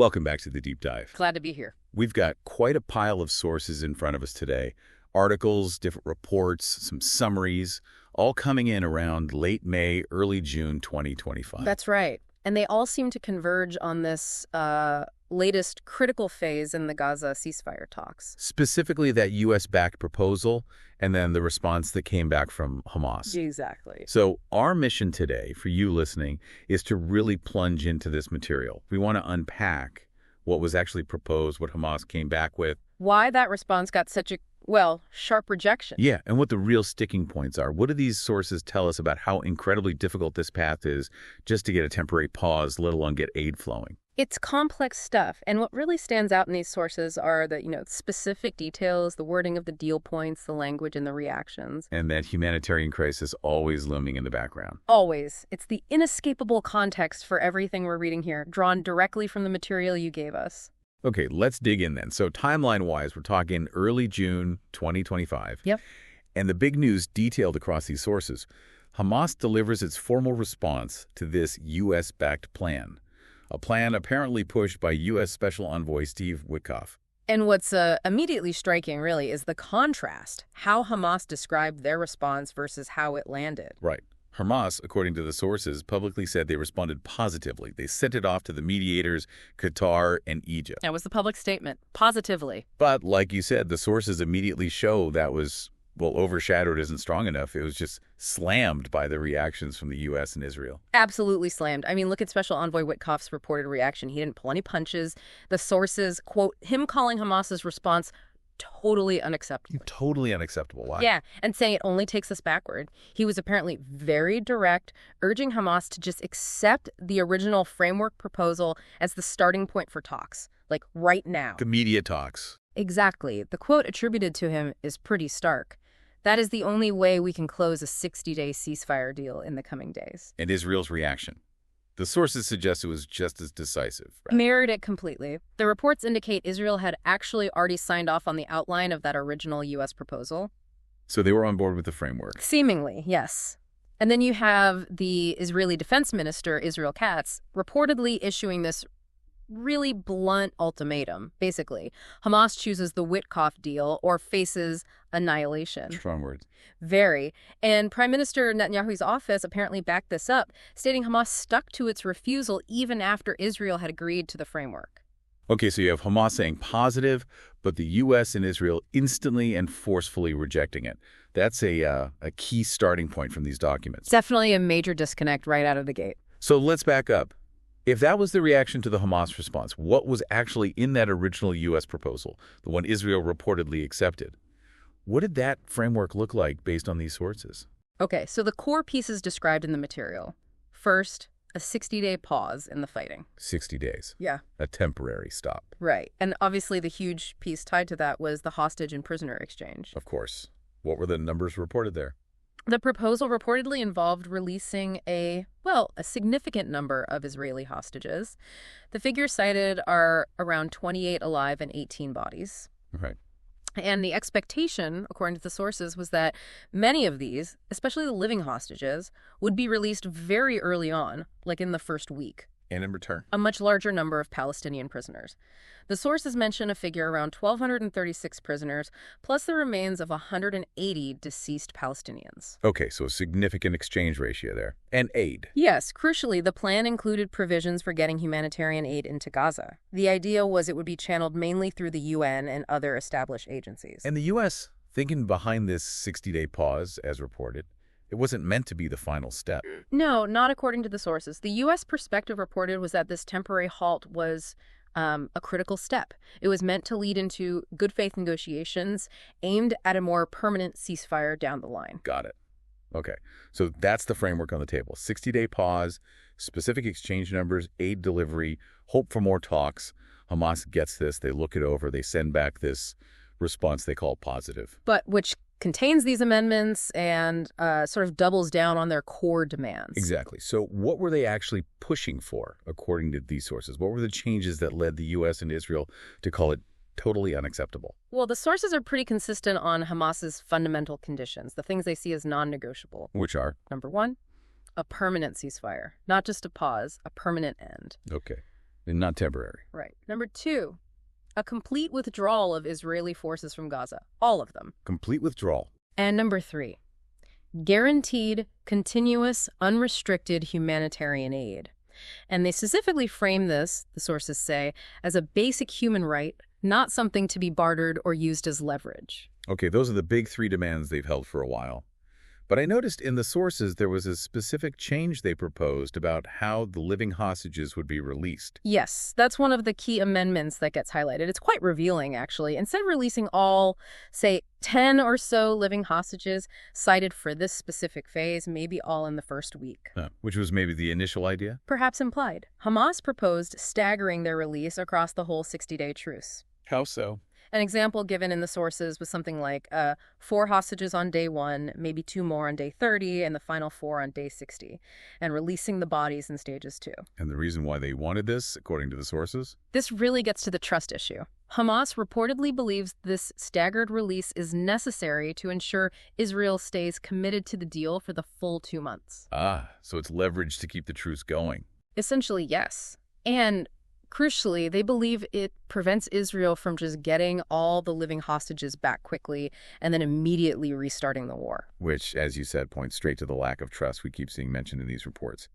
Welcome back to the Deep Dive. Glad to be here. We've got quite a pile of sources in front of us today. Articles, different reports, some summaries, all coming in around late May, early June 2025. That's right. And they all seem to converge on this latest critical phase in the Gaza ceasefire talks. Specifically that U.S.-backed proposal and then the response that came back from Hamas. Exactly. So our mission today, for you listening, is to really plunge into this material. We want to unpack what was actually proposed, what Hamas came back with. Why that response got such a, well, sharp rejection. Yeah, and what the real sticking points are. What do these sources tell us about how incredibly difficult this path is just to get a temporary pause, let alone get aid flowing? It's complex stuff, and what really stands out in these sources are the, specific details, the wording of the deal points, the language, and the reactions. And that humanitarian crisis always looming in the background. Always. It's the inescapable context for everything we're reading here, drawn directly from the material you gave us. Okay, let's dig in then. So timeline-wise, we're talking early June 2025. Yep. And the big news detailed across these sources, Hamas delivers its formal response to this U.S.-backed plan. A plan apparently pushed by U.S. Special Envoy Steve Witkoff. And what's immediately striking, really, is the contrast, how Hamas described their response versus how it landed. Right. Hamas, according to the sources, publicly said they responded positively. They sent it off to the mediators, Qatar, and Egypt. That was the public statement, positively. But, like you said, the sources immediately show that was, well, overshadowed isn't strong enough. It was just slammed by the reactions from the U.S. and Israel. Absolutely slammed. I mean, look at Special Envoy Witkoff's reported reaction. He didn't pull any punches. The sources, quote, him calling Hamas's response totally unacceptable. Totally unacceptable. Why? Yeah, and saying it only takes us backward. He was apparently very direct, urging Hamas to just accept the original framework proposal as the starting point for talks, like right now. The media talks. Exactly. The quote attributed to him is pretty stark. That is the only way we can close a 60-day ceasefire deal in the coming days. And Israel's reaction. The sources suggest it was just as decisive. Right? Mirrored it completely. The reports indicate Israel had actually already signed off on the outline of that original U.S. proposal. So they were on board with the framework. Seemingly, yes. And then you have the Israeli Defense Minister, Israel Katz, reportedly issuing this really blunt ultimatum. Basically, Hamas chooses the Witkoff deal or faces annihilation. Strong words. Very. And Prime Minister Netanyahu's office apparently backed this up, stating Hamas stuck to its refusal even after Israel had agreed to the framework. Okay, so you have Hamas saying positive, but the U.S. and Israel instantly and forcefully rejecting it. That's a key starting point from these documents. Definitely a major disconnect right out of the gate. So let's back up. If that was the reaction to the Hamas response, what was actually in that original U.S. proposal, the one Israel reportedly accepted? What did that framework look like based on these sources? Okay, so the core pieces described in the material. First, a 60-day pause in the fighting. 60 days. Yeah. A temporary stop. Right. And obviously the huge piece tied to that was the hostage and prisoner exchange. Of course. What were the numbers reported there? The proposal reportedly involved releasing a significant number of Israeli hostages. The figures cited are around 28 alive and 18 bodies. Right. And the expectation, according to the sources, was that many of these, especially the living hostages, would be released very early on, like in the first week. And in return? A much larger number of Palestinian prisoners. The sources mention a figure around 1,236 prisoners, plus the remains of 180 deceased Palestinians. Okay, so a significant exchange ratio there. And aid. Yes, crucially, the plan included provisions for getting humanitarian aid into Gaza. The idea was it would be channeled mainly through the UN and other established agencies. And the U.S., thinking behind this 60-day pause, as reported, it wasn't meant to be the final step. No, not according to the sources. The U.S. perspective reported was that this temporary halt was a critical step. It was meant to lead into good faith negotiations aimed at a more permanent ceasefire down the line. Got it. Okay, so that's the framework on the table. 60-day pause, specific exchange numbers, aid delivery, hope for more talks. Hamas gets this, they look it over, they send back this response they call positive. But which contains these amendments and sort of doubles down on their core demands. Exactly. So what were they actually pushing for, according to these sources? What were the changes that led the U.S. and Israel to call it totally unacceptable? Well, the sources are pretty consistent on Hamas's fundamental conditions, the things they see as non-negotiable. Which are? Number one, a permanent ceasefire. Not just a pause, a permanent end. Okay. and not temporary. Right. Number 2, a complete withdrawal of Israeli forces from Gaza. All of them. Complete withdrawal. And number 3, guaranteed, continuous, unrestricted humanitarian aid. And they specifically frame this, the sources say, as a basic human right, not something to be bartered or used as leverage. Okay, those are the big 3 demands they've held for a while. But I noticed in the sources there was a specific change they proposed about how the living hostages would be released. Yes, that's one of the key amendments that gets highlighted. It's quite revealing, actually. Instead of releasing all, say, 10 or so living hostages cited for this specific phase, maybe all in the first week. Which was maybe the initial idea? Perhaps implied. Hamas proposed staggering their release across the whole 60-day truce. How so? An example given in the sources was something like 4 hostages on day 1, maybe 2 more on day 30, and the final 4 on day 60, and releasing the bodies in stages 2. And the reason why they wanted this, according to the sources? This really gets to the trust issue. Hamas reportedly believes this staggered release is necessary to ensure Israel stays committed to the deal for the full 2 months. So it's leverage to keep the truce going. Essentially, yes. And crucially, they believe it prevents Israel from just getting all the living hostages back quickly and then immediately restarting the war. Which, as you said, points straight to the lack of trust we keep seeing mentioned in these reports.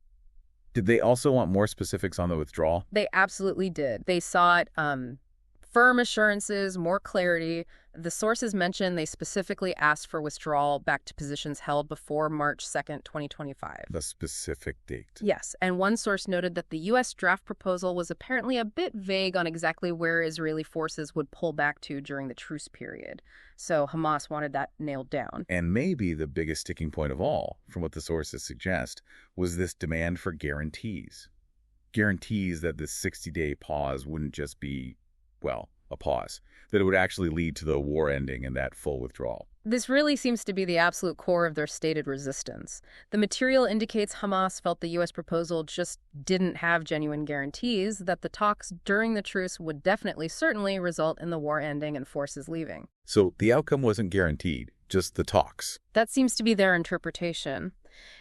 Did they also want more specifics on the withdrawal? They absolutely did. They sought firm assurances, more clarity. The sources mentioned they specifically asked for withdrawal back to positions held before March 2nd, 2025. The specific date. Yes, and one source noted that the U.S. draft proposal was apparently a bit vague on exactly where Israeli forces would pull back to during the truce period. So Hamas wanted that nailed down. And maybe the biggest sticking point of all, from what the sources suggest, was this demand for guarantees. Guarantees that this 60-day pause wouldn't just be, well, a pause, that it would actually lead to the war ending and that full withdrawal. This really seems to be the absolute core of their stated resistance. The material indicates Hamas felt the U.S. proposal just didn't have genuine guarantees that the talks during the truce would certainly result in the war ending and forces leaving. So the outcome wasn't guaranteed, just the talks. That seems to be their interpretation.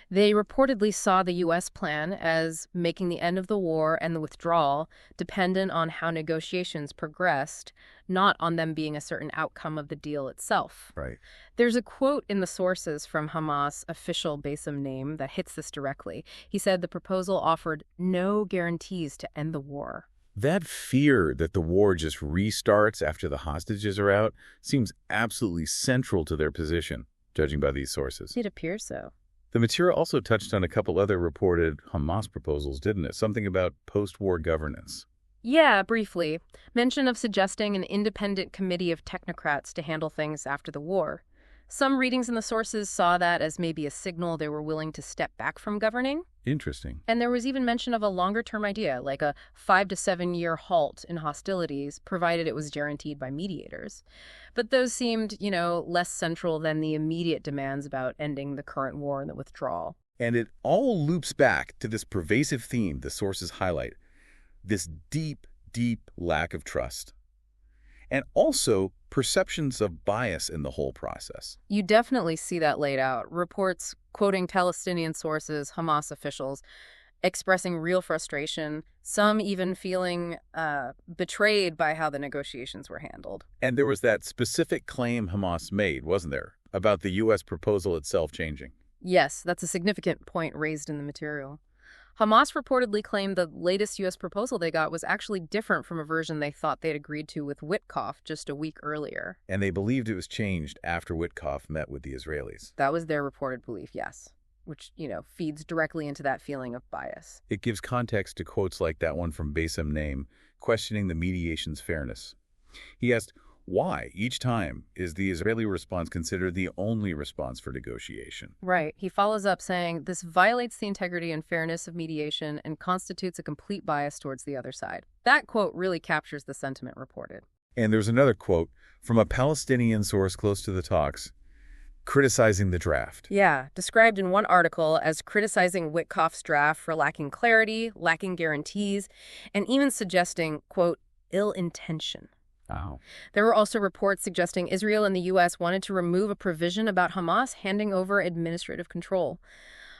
They reportedly saw the U.S. plan as making the end of the war and the withdrawal dependent on how negotiations progressed, not on them being a certain outcome of the deal itself. Right. There's a quote in the sources from Hamas' official Bassem name that hits this directly. He said the proposal offered no guarantees to end the war. That fear that the war just restarts after the hostages are out seems absolutely central to their position, judging by these sources. It appears so. The material also touched on a couple other reported Hamas proposals, didn't it? Something about post-war governance. Yeah, briefly. Mention of suggesting an independent committee of technocrats to handle things after the war. Some readings in the sources saw that as maybe a signal they were willing to step back from governing. Interesting. And there was even mention of a longer-term idea, like a 5 to 7 year halt in hostilities, provided it was guaranteed by mediators. But those seemed, less central than the immediate demands about ending the current war and the withdrawal. And it all loops back to this pervasive theme the sources highlight, this deep, deep lack of trust. And also perceptions of bias in the whole process. You definitely see that laid out. Reports quoting Palestinian sources, Hamas officials, expressing real frustration, some even feeling betrayed by how the negotiations were handled. And there was that specific claim Hamas made, wasn't there, about the U.S. proposal itself changing? Yes, that's a significant point raised in the material. Hamas reportedly claimed the latest U.S. proposal they got was actually different from a version they thought they'd agreed to with Witkoff just a week earlier. And they believed it was changed after Witkoff met with the Israelis. That was their reported belief, yes, which, feeds directly into that feeling of bias. It gives context to quotes like that one from Bassem Name, questioning the mediation's fairness. He asked, why, each time, is the Israeli response considered the only response for negotiation? Right. He follows up saying, this violates the integrity and fairness of mediation and constitutes a complete bias towards the other side. That quote really captures the sentiment reported. And there's another quote from a Palestinian source close to the talks, criticizing the draft. Yeah, described in one article as criticizing Witkoff's draft for lacking clarity, lacking guarantees, and even suggesting, quote, ill intention. Wow. There were also reports suggesting Israel and the U.S. wanted to remove a provision about Hamas handing over administrative control.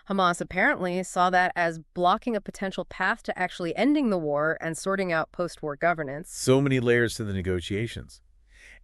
Hamas apparently saw that as blocking a potential path to actually ending the war and sorting out post-war governance. So many layers to the negotiations.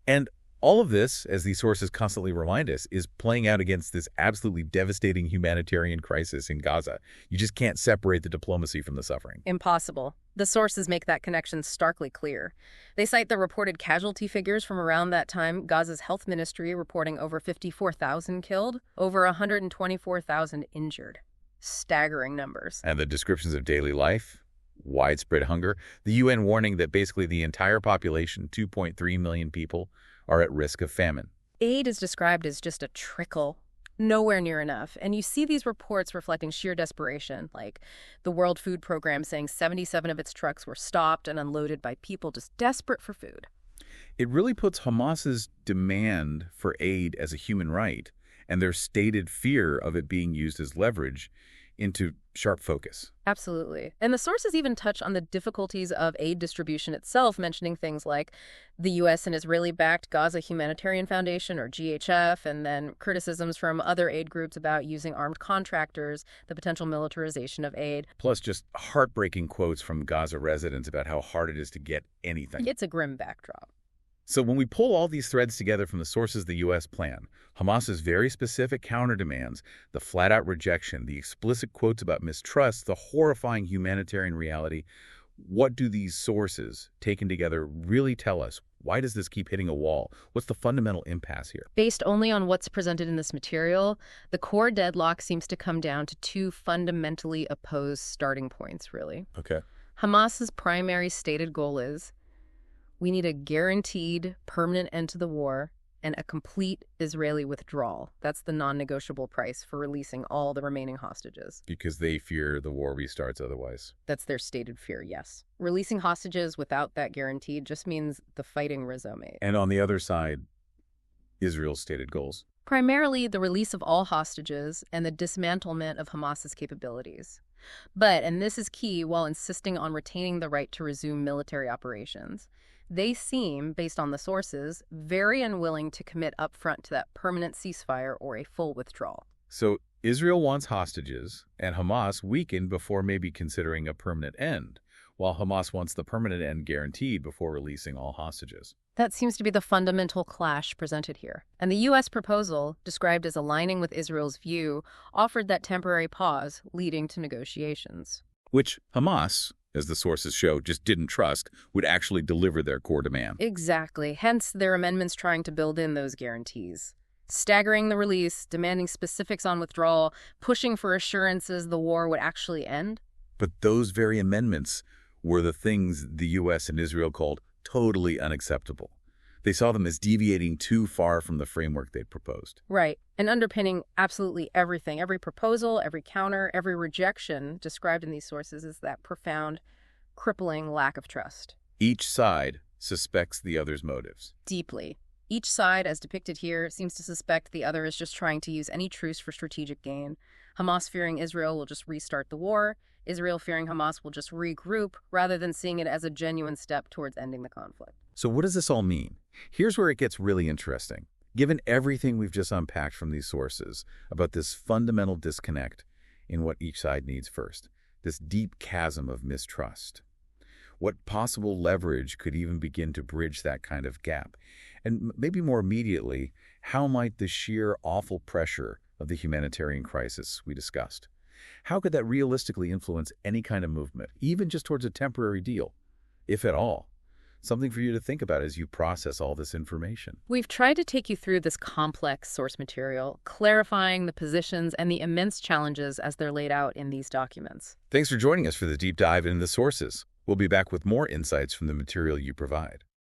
And all of this, as these sources constantly remind us, is playing out against this absolutely devastating humanitarian crisis in Gaza. You just can't separate the diplomacy from the suffering. Impossible. The sources make that connection starkly clear. They cite the reported casualty figures from around that time, Gaza's health ministry reporting over 54,000 killed, over 124,000 injured. Staggering numbers. And the descriptions of daily life, widespread hunger, the UN warning that basically the entire population, 2.3 million people, are at risk of famine. Aid is described as just a trickle, nowhere near enough. And you see these reports reflecting sheer desperation, like the World Food Program saying 77 of its trucks were stopped and unloaded by people just desperate for food. It really puts Hamas's demand for aid as a human right and their stated fear of it being used as leverage into sharp focus. Absolutely. And the sources even touch on the difficulties of aid distribution itself, mentioning things like the U.S. and Israeli-backed Gaza Humanitarian Foundation, or GHF, and then criticisms from other aid groups about using armed contractors, the potential militarization of aid. Plus just heartbreaking quotes from Gaza residents about how hard it is to get anything. It's a grim backdrop. So when we pull all these threads together from the sources of the U.S. plan, Hamas's very specific counterdemands, the flat-out rejection, the explicit quotes about mistrust, the horrifying humanitarian reality, what do these sources, taken together, really tell us? Why does this keep hitting a wall? What's the fundamental impasse here? Based only on what's presented in this material, the core deadlock seems to come down to two fundamentally opposed starting points, really. Okay. Hamas's primary stated goal is, we need a guaranteed permanent end to the war and a complete Israeli withdrawal. That's the non-negotiable price for releasing all the remaining hostages. Because they fear the war restarts otherwise. That's their stated fear, yes. Releasing hostages without that guarantee just means the fighting resume. And on the other side, Israel's stated goals. Primarily the release of all hostages and the dismantlement of Hamas's capabilities. But, and this is key, while insisting on retaining the right to resume military operations, they seem, based on the sources, very unwilling to commit upfront to that permanent ceasefire or a full withdrawal. So Israel wants hostages, and Hamas weakened before maybe considering a permanent end, while Hamas wants the permanent end guaranteed before releasing all hostages. That seems to be the fundamental clash presented here. And the U.S. proposal, described as aligning with Israel's view, offered that temporary pause, leading to negotiations. Which Hamas, as the sources show, just didn't trust would actually deliver their core demand. Exactly. Hence their amendments trying to build in those guarantees. Staggering the release, demanding specifics on withdrawal, pushing for assurances the war would actually end. But those very amendments were the things the U.S. and Israel called totally unacceptable. They saw them as deviating too far from the framework they'd proposed. Right. And underpinning absolutely everything, every proposal, every counter, every rejection described in these sources is that profound, crippling lack of trust. Each side suspects the other's motives. Deeply. Each side, as depicted here, seems to suspect the other is just trying to use any truce for strategic gain. Hamas fearing Israel will just restart the war. Israel fearing Hamas will just regroup, rather than seeing it as a genuine step towards ending the conflict. So what does this all mean? Here's where it gets really interesting. Given everything we've just unpacked from these sources about this fundamental disconnect in what each side needs first, this deep chasm of mistrust, what possible leverage could even begin to bridge that kind of gap? And maybe more immediately, how might the sheer awful pressure of the humanitarian crisis we discussed, how could that realistically influence any kind of movement, even just towards a temporary deal, if at all? Something for you to think about as you process all this information. We've tried to take you through this complex source material, clarifying the positions and the immense challenges as they're laid out in these documents. Thanks for joining us for the deep dive into the sources. We'll be back with more insights from the material you provide.